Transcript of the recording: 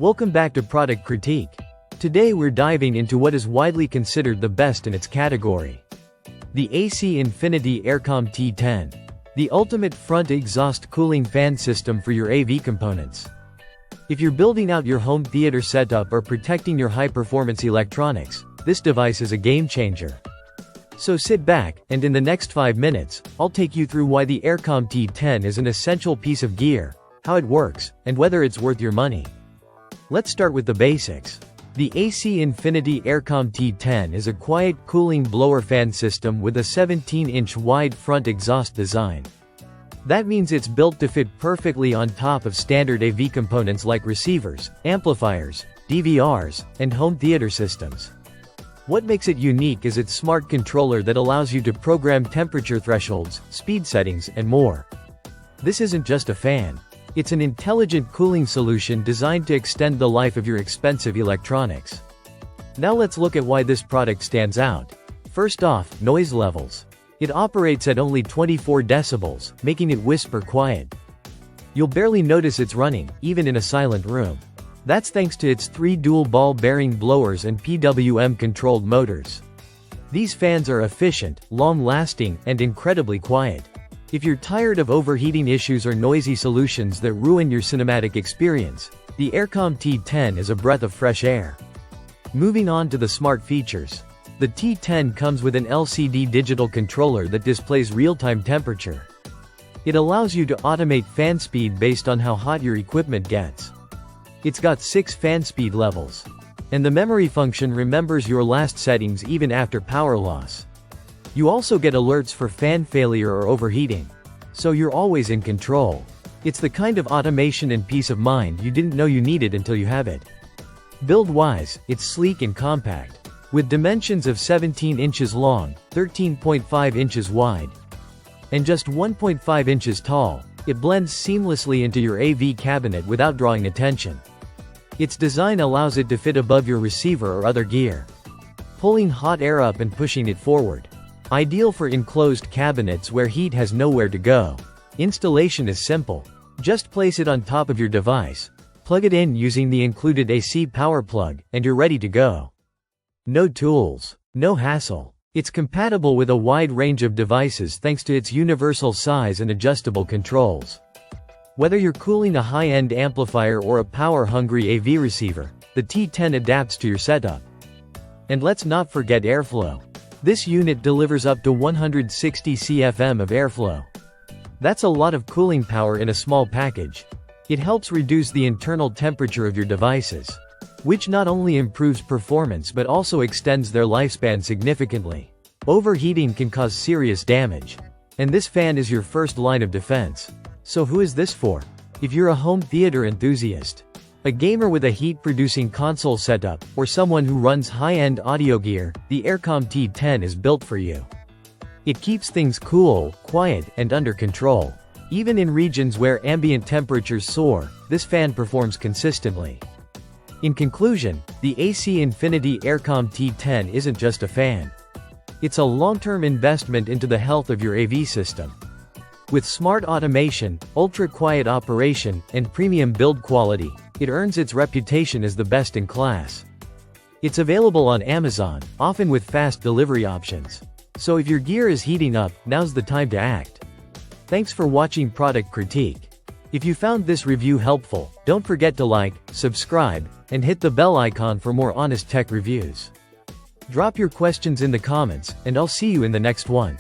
Welcome back to Product Critique. Today we're diving into what is widely considered the best in its category. The AC Infinity Aircom T10. The ultimate front exhaust cooling fan system for your AV components. If you're building out your home theater setup or protecting your high-performance electronics, this device is a game-changer. So sit back, and in the next 5 minutes, I'll take you through why the Aircom T10 is an essential piece of gear, how it works, and whether it's worth your money. Let's start with the basics. The AC Infinity Aircom T10 is a quiet cooling blower fan system with a 17-inch wide front exhaust design. That means it's built to fit perfectly on top of standard AV components like receivers, amplifiers, DVRs, and home theater systems. What makes it unique is its smart controller that allows you to program temperature thresholds, speed settings, and more. This isn't just a fan. It's an intelligent cooling solution designed to extend the life of your expensive electronics. Now let's look at why this product stands out. First off, noise levels. It operates at only 24 decibels, making it whisper quiet. You'll barely notice it's running, even in a silent room. That's thanks to its 3 dual ball bearing blowers and PWM-controlled motors. These fans are efficient, long-lasting, and incredibly quiet. If you're tired of overheating issues or noisy solutions that ruin your cinematic experience, the Aircom T10 is a breath of fresh air. Moving on to the smart features. The T10 comes with an LCD digital controller that displays real-time temperature. It allows you to automate fan speed based on how hot your equipment gets. It's got 6 fan speed levels. And the memory function remembers your last settings even after power loss. You also get alerts for fan failure or overheating. So you're always in control. It's the kind of automation and peace of mind you didn't know you needed until you have it. Build-wise, it's sleek and compact. With dimensions of 17 inches long, 13.5 inches wide, and just 1.5 inches tall, it blends seamlessly into your AV cabinet without drawing attention. Its design allows it to fit above your receiver or other gear, pulling hot air up and pushing it forward. Ideal for enclosed cabinets where heat has nowhere to go. Installation is simple. Just place it on top of your device, plug it in using the included AC power plug, and you're ready to go. No tools, no hassle. It's compatible with a wide range of devices thanks to its universal size and adjustable controls. Whether you're cooling a high-end amplifier or a power-hungry AV receiver, the T10 adapts to your setup. And let's not forget airflow. This unit delivers up to 160 CFM of airflow. That's a lot of cooling power in a small package. It helps reduce the internal temperature of your devices, which not only improves performance but also extends their lifespan significantly. Overheating can cause serious damage, and this fan is your first line of defense. So who is this for? If you're a home theater enthusiast, a gamer with a heat-producing console setup, or someone who runs high-end audio gear, the Aircom T10 is built for you. It keeps things cool, quiet, and under control. Even in regions where ambient temperatures soar, this fan performs consistently. In conclusion, the AC Infinity Aircom T10 isn't just a fan. It's a long-term investment into the health of your AV system. With smart automation, ultra-quiet operation, and premium build quality, it earns its reputation as the best in class. It's available on Amazon, often with fast delivery options. So if your gear is heating up, now's the time to act. Thanks for watching Product Critique. If you found this review helpful, don't forget to like, subscribe, and hit the bell icon for more honest tech reviews. Drop your questions in the comments, and I'll see you in the next one.